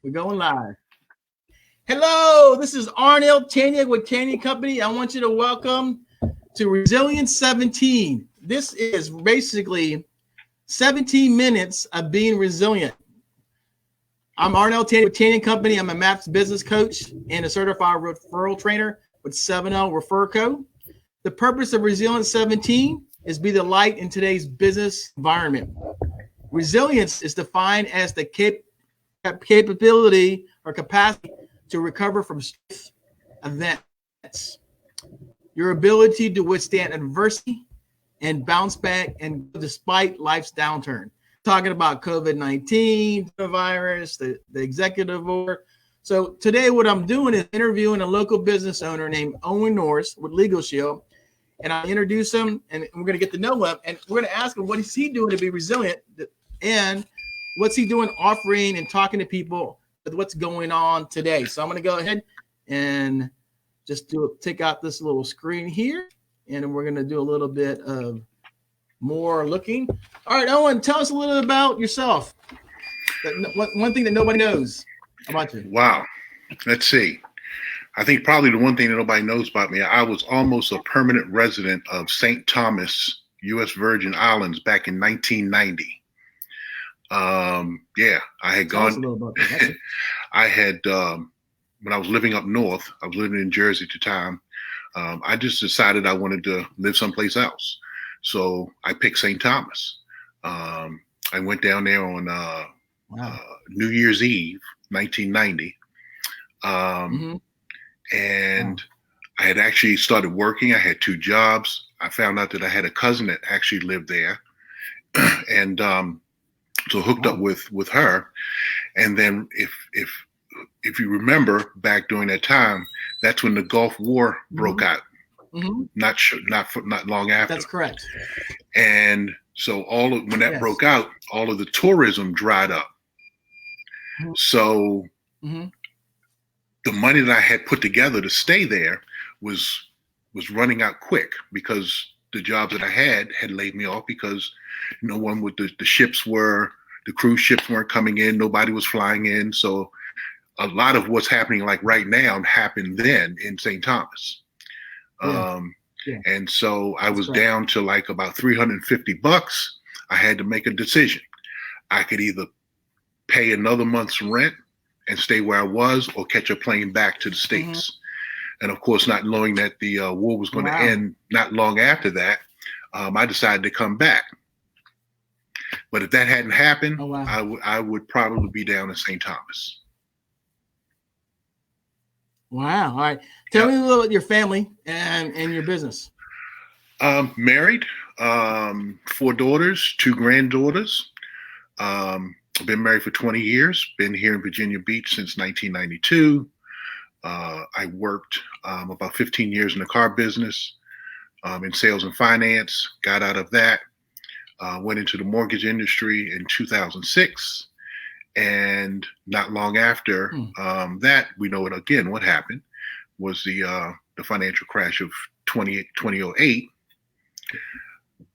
We're going live. Hello, this is Arnel Tanyag with Tanyag Company. I want you to welcome to Resilience 17. This is basically 17 minutes of being resilient. I'm Arnel Tanyag with Tanyag Company. I'm a MAPS business coach and a certified referral trainer with 7L Refer Co. The purpose of Resilience 17 is be the light in today's business environment. Resilience is defined as the capability or capacity to recover from stress events, your ability to withstand adversity and bounce back and despite life's downturn. Talking about COVID-19, the virus, the executive order. So today what I'm doing is interviewing a local business owner named Owen Norris with LegalShield, and I introduce him and we're going to get to know him, and we're going to ask him what is he doing to be resilient and what's he doing offering and talking to people with what's going on today. So I'm going to go ahead and just take out this little screen here, and we're going to do a little bit of more looking. All right, Owen, tell us a little about yourself. One thing that nobody knows about you. Wow. Let's see. I think probably the one thing that nobody knows about me, I was almost a permanent resident of St. Thomas, U.S. Virgin Islands back in 1990. I had gone. I had when I was living up north, I was living in Jersey at the time. I just decided I wanted to live someplace else, so I picked St. Thomas. I went down there on New Year's Eve, 1990, and I had actually started working. I had 2 jobs. I found out that I had a cousin that actually lived there, and so hooked up with her. And then if you remember back during that time, that's when the Gulf War broke out. Not long after. That's correct. And so when that broke out, all of the tourism dried up. So the money that I had put together to stay there was running out quick, because the jobs that I had laid me off because no one would, the cruise ships weren't coming in. Nobody was flying in. So a lot of what's happening like right now happened then in St. Thomas. And so I was down to like about $350. I had to make a decision. I could either pay another month's rent and stay where I was, or catch a plane back to the States. And of course, not knowing that the war was going to end not long after that, I decided to come back. But if that hadn't happened, I would probably be down in St. Thomas. Wow. All right. Tell me a little about your family and your business. Married, 4 daughters, 2 granddaughters. I've been married for 20 years, been here in Virginia Beach since 1992. I worked about 15 years in the car business, in sales and finance, got out of that, went into the mortgage industry in 2006. And not long after that, we know what happened was the financial crash of 2008.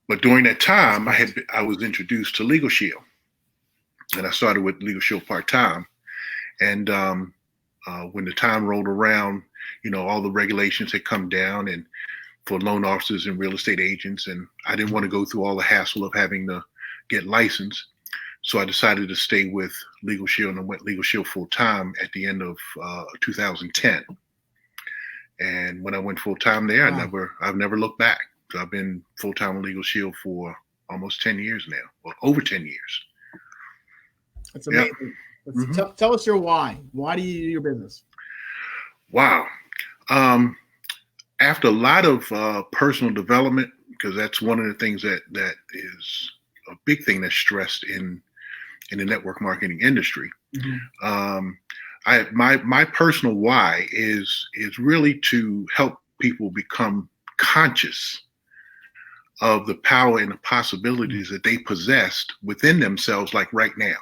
But during that time, I was introduced to LegalShield. And I started with LegalShield part-time. And when the time rolled around, all the regulations had come down and for loan officers and real estate agents. And I didn't want to go through all the hassle of having to get licensed. So I decided to stay with LegalShield and went LegalShield full-time at the end of 2010. And when I went full-time there, I've never looked back. So I've been full-time with LegalShield for almost 10 years now, or over 10 years. That's amazing. Tell us your why. Why do you do your business? Wow. After a lot of personal development, because that's one of the things that is a big thing that's stressed in the network marketing industry. My personal why is really to help people become conscious of the power and the possibilities that they possessed within themselves, like right now.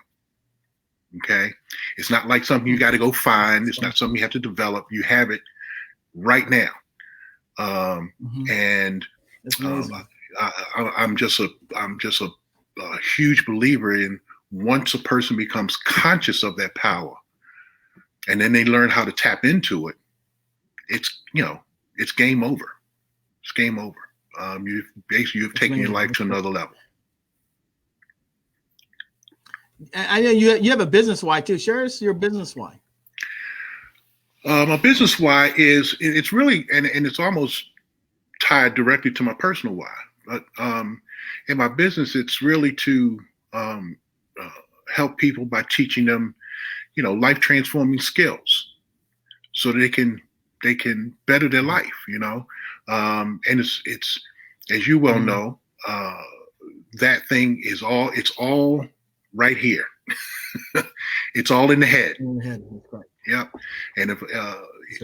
Okay. It's not like something you got to go find. It's not something you have to develop. You have it right now. And I'm just a huge believer in, once a person becomes conscious of that power, and then they learn how to tap into it, it's game over. It's game over. You've taken your life to another level. I know you have a business why too. Share us your business why. My business why is it's really and it's almost tied directly to my personal why. But in my business, it's really to help people by teaching them, life transforming skills, so they can better their life. And it's as you well know, that thing is all right here. It's all in the head. Yep. And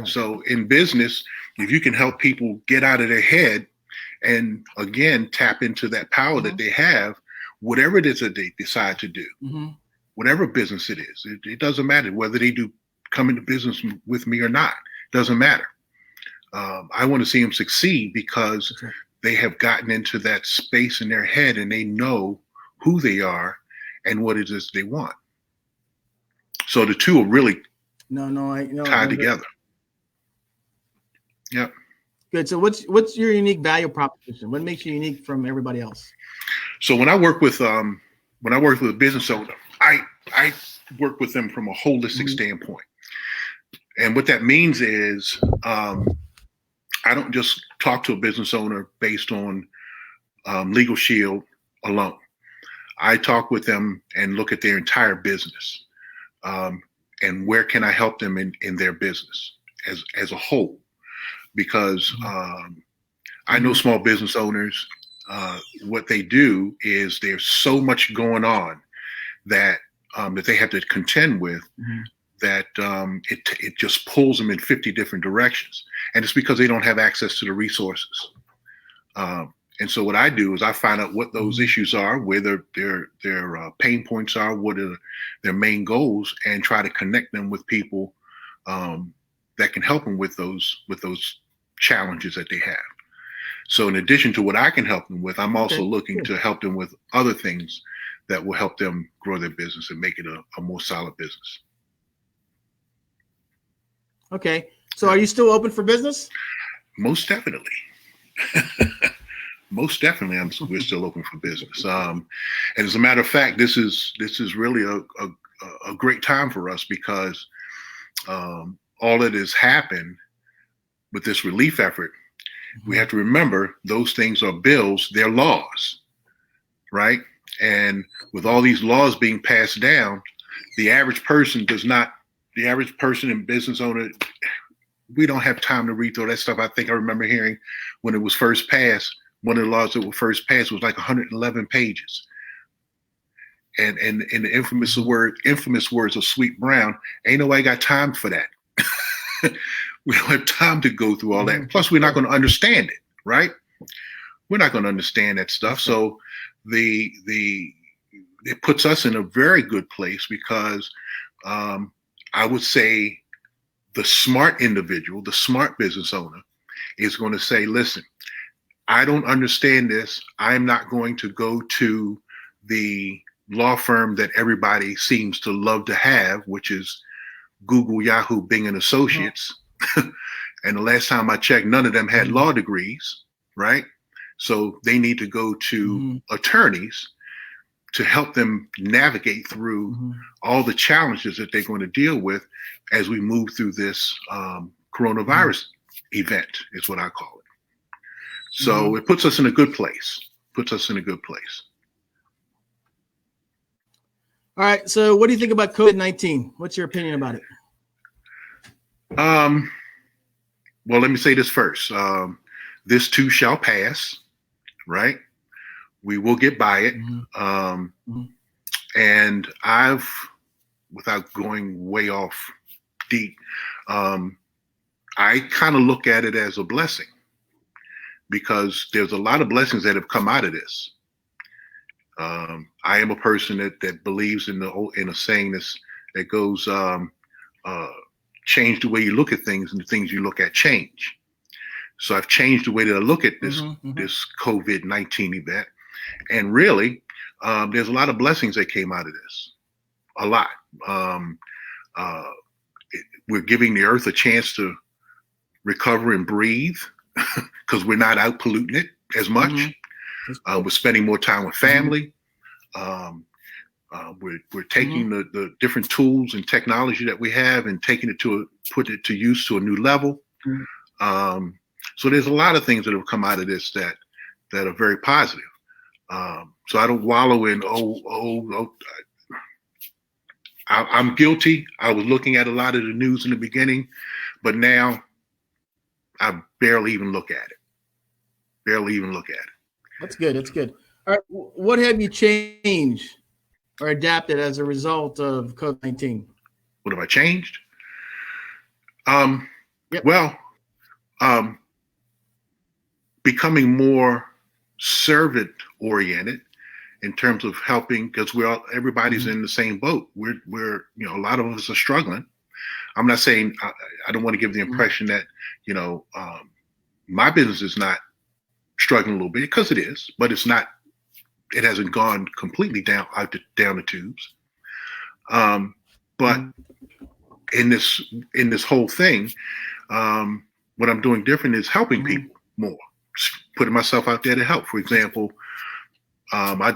so in business, if you can help people get out of their head and again tap into that power that they have, whatever it is that they decide to do, whatever business it is, it doesn't matter whether they do come into business with me or not. Doesn't matter. I want to see them succeed because they have gotten into that space in their head and they know who they are and what it is they want. So the two are really tied together. Yep. Good. So what's your unique value proposition? What makes you unique from everybody else? So when I work with a business owner, I work with them from a holistic standpoint. And what that means is I don't just talk to a business owner based on LegalShield alone. I talk with them and look at their entire business. And where can I help them in their business as a whole? Because I know small business owners, what they do is there's so much going on that they have to contend with that it just pulls them in 50 different directions. And it's because they don't have access to the resources. And so what I do is I find out what those issues are, where their pain points are, what are their main goals, and try to connect them with people that can help them with those challenges that they have. So in addition to what I can help them with, I'm also looking to help them with other things that will help them grow their business and make it a more solid business. Okay. So are you still open for business? Most definitely. Most definitely, we're still open for business. And as a matter of fact, this is really a great time for us because all that has happened with this relief effort, we have to remember those things are bills, they're laws, right? And with all these laws being passed down, the average person and business owner, we don't have time to read through that stuff. I think I remember hearing when it was first passed, one of the laws that were first passed was like 111 pages. And the infamous words of Sweet Brown, ain't nobody got time for that. We don't have time to go through all that. Plus, we're not going to understand it, right? We're not going to understand that stuff. So it puts us in a very good place because I would say the smart individual, the smart business owner is going to say, listen, I don't understand this. I'm not going to go to the law firm that everybody seems to love to have, which is Google, Yahoo, Bing, and Associates. And the last time I checked, none of them had law degrees, right? So they need to go to attorneys to help them navigate through all the challenges that they're going to deal with as we move through this coronavirus event, is what I call it. So it puts us in a good place. All right. So what do you think about COVID-19? What's your opinion about it? Well, let me say this first. This too shall pass, right? We will get by it. And without going way off deep, I kind of look at it as a blessing because there's a lot of blessings that have come out of this. I am a person that believes in a saying that goes, change the way you look at things and the things you look at change. So I've changed the way that I look at this COVID-19 event. And really, there's a lot of blessings that came out of this. A lot. we're giving the earth a chance to recover and breathe because we're not out polluting it as much. We're spending more time with family. We're taking the different tools and technology that we have and taking it put it to use to a new level. So there's a lot of things that have come out of this that are very positive. So I don't wallow in, I'm guilty. I was looking at a lot of the news in the beginning, but now I barely even look at it. That's good. That's good. All right. What have you changed or adapted as a result of COVID-19? What have I changed? Yep. Well, becoming more servant oriented in terms of helping, because everybody's in the same boat. We're a lot of us are struggling. I'm not saying I don't want to give the impression that my business is not struggling a little bit, because it is, but it's not. It hasn't gone completely down the tubes. But in this whole thing, what I'm doing different is helping people more, putting myself out there to help. For example, I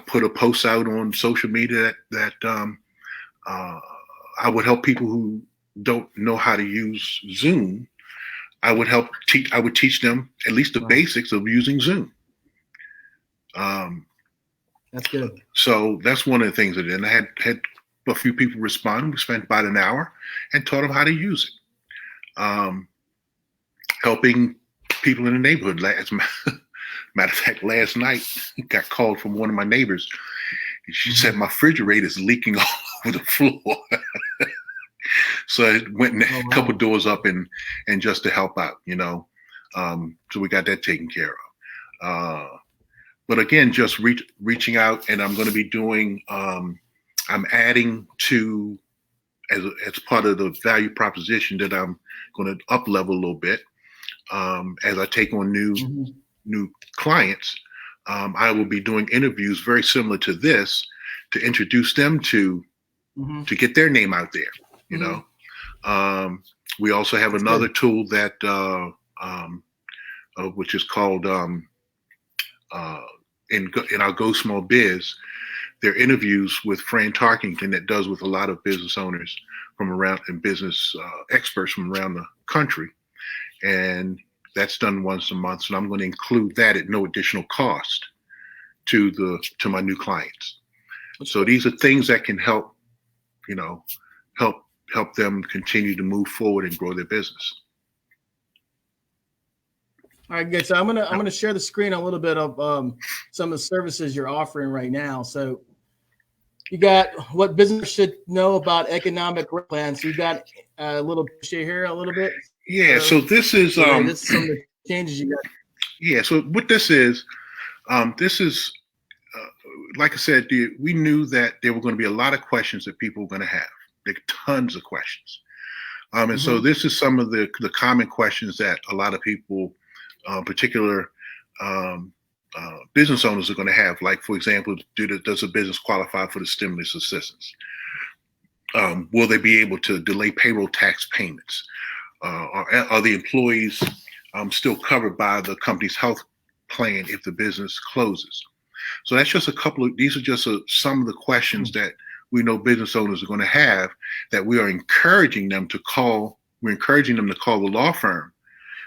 put a post out on social media that I would help people who don't know how to use Zoom. I would teach them at least the basics of using Zoom. That's good. So that's one of the things and I had a few people respond. We spent about an hour and taught them how to use it. Helping people in the neighborhood. As a matter of fact, last night I got called from one of my neighbors. She said my refrigerator is leaking all over the floor. So I went a couple doors up and just to help out, so we got that taken care of. But again, just reaching out, and I'm going to be doing, I'm adding to, as part of the value proposition that I'm going to up level a little bit, as I take on new clients. I will be doing interviews very similar to this to introduce them to get their name out there. We also have another tool that which is called in our Go Small Biz. There are interviews with Fran Tarkington that does with a lot of business owners from around and business experts from around the country, and that's done once a month. So I'm going to include that at no additional cost to my new clients. So these are things that can help them continue to move forward and grow their business. All right, good. So I'm gonna share the screen a little bit of some of the services you're offering right now. So you got what business should know about economic growth plans. So you got a little share here a little bit. Yeah. So this is this is some of the changes you got. Yeah. So what this is like I said, we knew that there were going to be a lot of questions that people were going to have. Like tons of questions. And so this is some of the common questions that a lot of people, particular business owners, are going to have. Like, for example, does a business qualify for the stimulus assistance? Will they be able to delay payroll tax payments? Are the employees still covered by the company's health plan if the business closes? So that's just these are just some of the questions that we know business owners are going to have, that we are encouraging them to call. We're encouraging them to call the law firm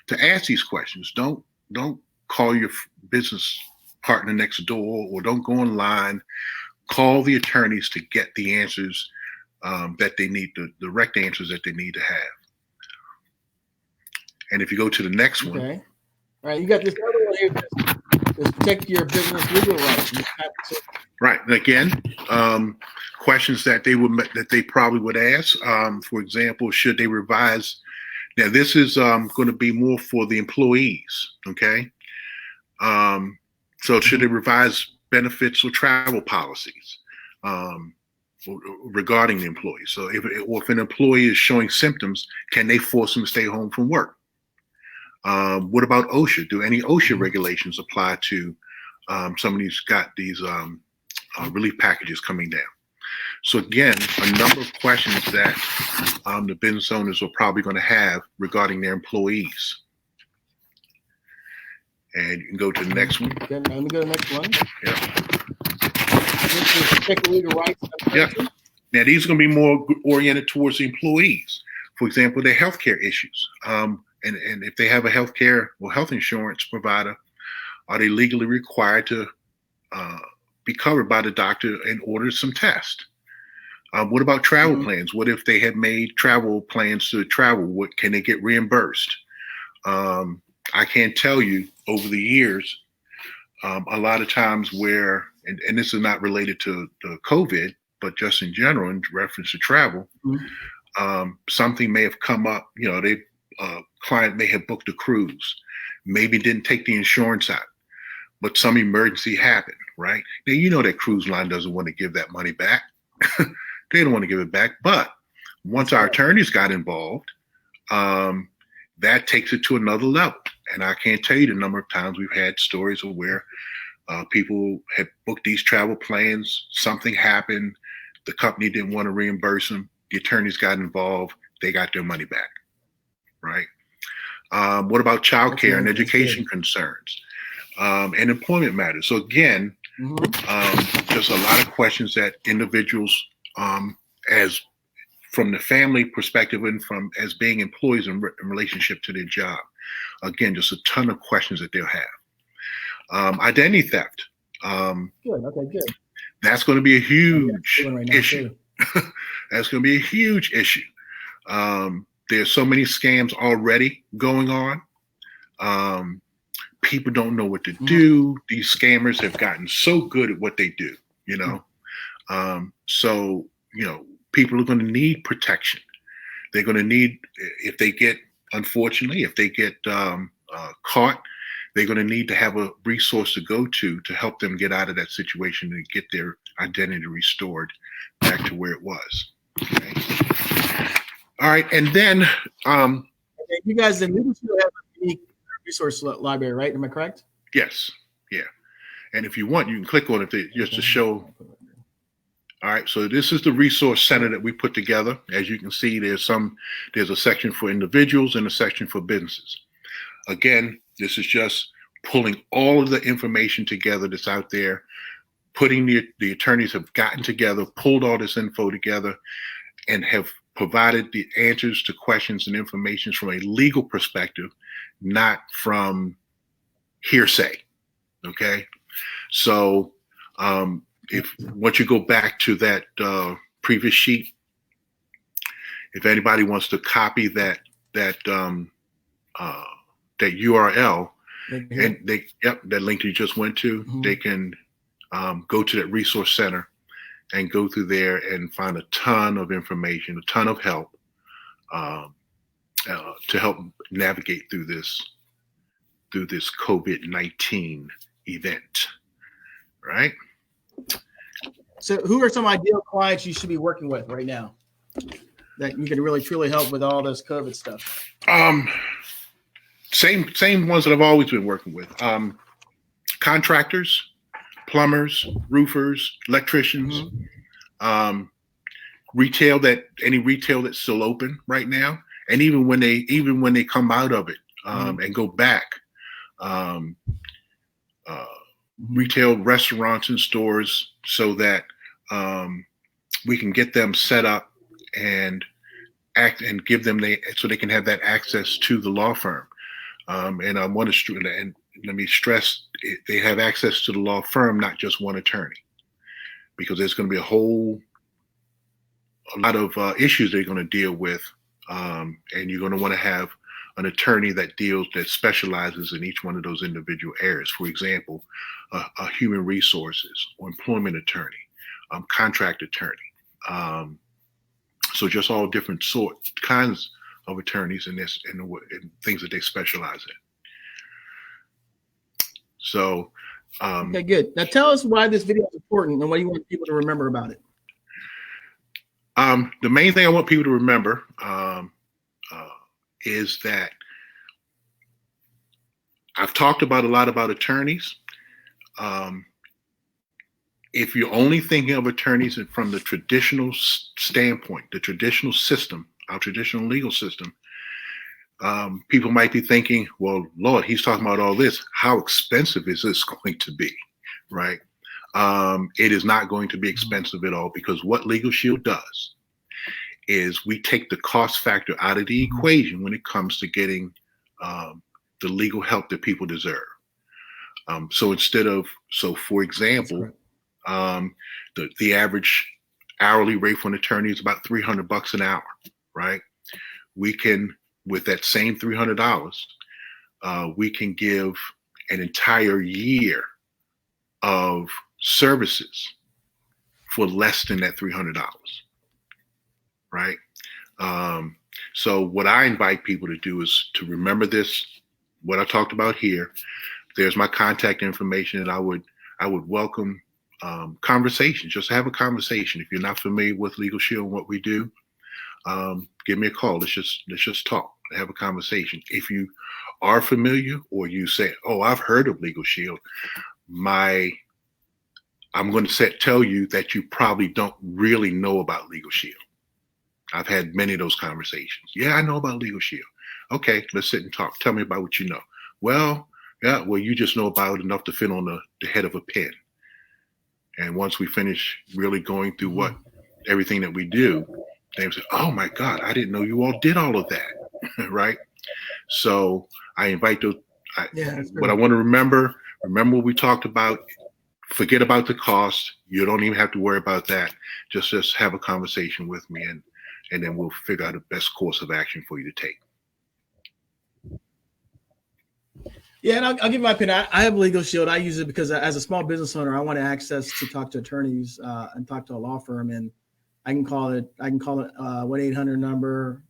to ask these questions. Don't call your business partner next door, or don't go online. Call the attorneys to get the answers that they need, the direct answers that they need to have. And if you go to the next one. Okay. All right, you got this other one here. This protect your business legal rights. Right. And again, questions that they probably would ask. For example, should they revise? Now, this is going to be more for the employees. Okay. So should they revise benefits or travel policies regarding the employee? So if an employee is showing symptoms, can they force them to stay home from work? What about OSHA? Do any OSHA regulations apply to somebody who's got these relief packages coming down? So again, a number of questions that the business owners are probably going to have regarding their employees. And you can go to the next one. Okay, let me go to the next one. Yeah. This is protect legal rights. Yeah. Now these are going to be more oriented towards the employees. For example, their healthcare issues. And if they have a healthcare or health insurance provider, are they legally required to be covered by the doctor and order some tests? What about travel plans? What if they had made travel plans to travel? What can they get reimbursed? I can't tell you over the years, a lot of times where, and this is not related to the COVID, but just in general, in reference to travel, something may have come up. You know, they client may have booked a cruise, maybe didn't take the insurance out, but some emergency happened, right? Now, you know that cruise line doesn't want to give that money back. They don't want to give it back. But once our attorneys got involved, that takes it to another level. And I can't tell you the number of times we've had stories of where people had booked these travel plans, something happened, the company didn't want to reimburse them, the attorneys got involved, they got their money back, right? What about childcare and education concerns and employment matters? So again, there's a lot of questions that individuals, as from the family perspective and from as being employees in relationship to their job. Again, just a ton of questions that they'll have. Identity theft. Good. Okay, good. That's going to be a huge issue. That's going to be a huge issue. There's so many scams already going on. People don't know what to do. These scammers have gotten so good at what they do, you know. So, you know, people are going to need protection. They're going to need, if they get, unfortunately, if they get caught, they're going to need to have a resource to go to help them get out of that situation and get their identity restored back to where it was. Okay. All right. And then you guys in LegalShield have a unique resource library, right? Am I correct? Yes. Yeah. And if you want, you can click on it just to show. All right, so this is the resource center that we put together. As you can see, there's a section for individuals and a section for businesses. Again, this is just pulling all of the information together that's out there, putting the attorneys have gotten together, pulled all this info together, and have provided the answers to questions and information from a legal perspective, not from hearsay. Okay, so if once you go back to that previous sheet, if anybody wants to copy that URL and that link you just went to, they can go to that resource center and go through there and find a ton of information, a ton of help to help navigate through this COVID-19 event, right? So who are some ideal clients you should be working with right now that you can really truly help with all this COVID stuff? Same ones that I've always been working with. Contractors, plumbers, roofers, electricians, any retail that's still open right now. And even when they come out of it and go back, retail restaurants and stores, so that we can get them set up and give them so they can have that access to the law firm. And I want to, and let me stress, they have access to the law firm, not just one attorney, because there's going to be a lot of issues they're going to deal with, and you're going to want to have an attorney that specializes in each one of those individual areas. For example, a human resources or employment attorney, contract attorney. So just all different kinds of attorneys in this and things that they specialize in. So, okay, good. Now tell us why this video is important and what you want people to remember about it. The main thing I want people to remember is that I've talked a lot about attorneys. if you're only thinking of attorneys from the traditional standpoint, the traditional system, our traditional legal system, people might be thinking, well, Lord, he's talking about all this. How expensive is this going to be, right? It is not going to be expensive at all, because what LegalShield does is we take the cost factor out of the equation when it comes to getting the legal help that people deserve. So for example, the average hourly rate for an attorney is about $300 an hour, right? We can, with that same $300, we can give an entire year of services for less than that $300, right? So what I invite people to do is to remember this, what I talked about here. There's my contact information, and I would welcome conversations. Just have a conversation. If you're not familiar with LegalShield and what we do, give me a call. Let's just talk, have a conversation. If you are familiar, or you say, "Oh, I've heard of LegalShield," I'm going to tell you that you probably don't really know about LegalShield. I've had many of those conversations. Yeah, I know about LegalShield. Okay, let's sit and talk. Tell me about what you know. Well, you just know about enough to fit on the head of a pin. And once we finish really going through everything that we do, they say, "Oh my God, I didn't know you all did all of that," right? So I invite those. What I want to remember what we talked about. Forget about the cost. You don't even have to worry about that. Just have a conversation with me, and then we'll figure out the best course of action for you to take. Yeah, and I'll give my opinion. I have LegalShield. I use it because as a small business owner, I want access to talk to attorneys and talk to a law firm, and I can call it 1-800 number,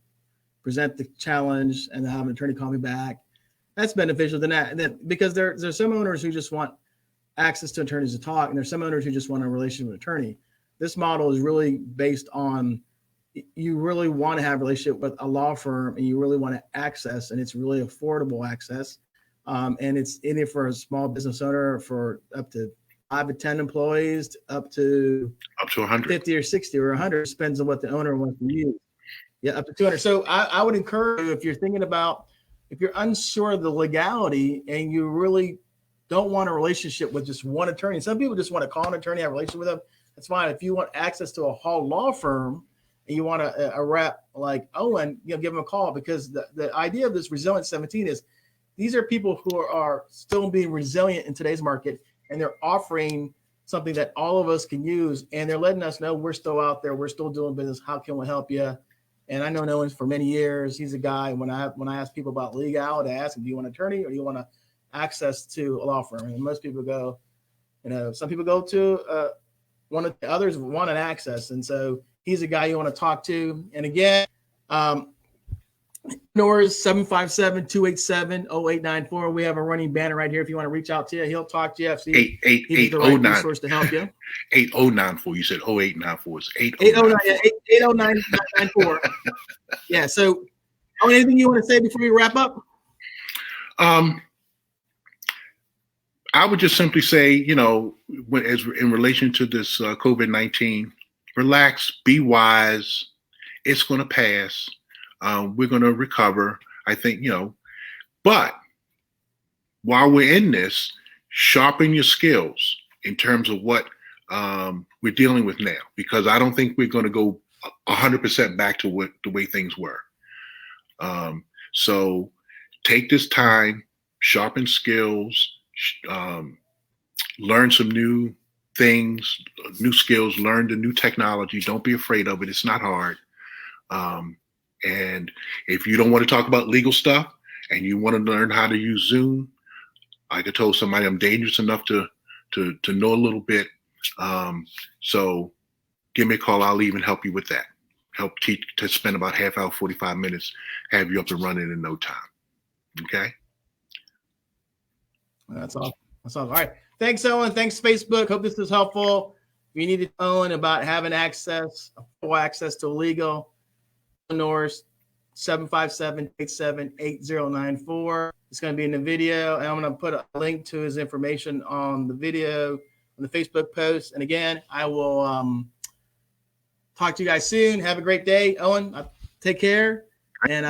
present the challenge, and have an attorney call me back. That's beneficial than that because there's some owners who just want access to attorneys to talk, and there's some owners who just want a relationship with an attorney. This model is really based on you really want to have a relationship with a law firm, and you really want to access, and it's really affordable access. And it's in it for a small business owner for up to 5 to 10 employees, up to 100, 50 or 60 or 100, depends on what the owner wants to use. Yeah, up to 200. So I would encourage you, if you're unsure of the legality and you really don't want a relationship with just one attorney. Some people just want to call an attorney, have a relationship with them. That's fine. If you want access to a whole law firm and you want a rep like Owen, give them a call, because the idea of this Resilient 17 is these are people who are still being resilient in today's market, and they're offering something that all of us can use, and they're letting us know we're still out there, we're still doing business. How can we help you? And I know Owen for many years. He's a guy, when I ask people about legality, I ask him, do you want an attorney or do you want access to a law firm? And most people go, some people go to one of the others want an access. And so he's a guy you want to talk to. And again, Norris 757-287-0894. We have a running banner right here. If you want to reach out to you, he'll talk to you. He's the right resource to help you. 8094. You said 0894. It's 80994. Yeah. So, anything you want to say before we wrap up? I would just simply say, as in relation to this COVID-19, relax, be wise. It's going to pass. We're going to recover, I think, but while we're in this, sharpen your skills in terms of what we're dealing with now, because I don't think we're going to go 100% back to the way things were. So take this time, sharpen skills, learn some new things, new skills, learn the new technology. Don't be afraid of it. It's not hard. And if you don't want to talk about legal stuff and you want to learn how to use Zoom, like I told somebody, I'm dangerous enough to know a little bit. So give me a call. I'll even help you with that. Help teach, to spend about half hour, 45 minutes, have you up and running in no time. Okay. That's all. All right. Thanks, Owen. Thanks, Facebook. Hope this is helpful. If you need to Owen about having full access to legal, Norris 757-87-8094. It's going to be in the video, and I'm going to put a link to his information on the video on the Facebook post. And again, I will talk to you guys soon. Have a great day. Owen, take care. And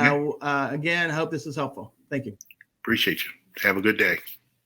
again, I hope this is helpful. Thank you. Appreciate you. Have a good day.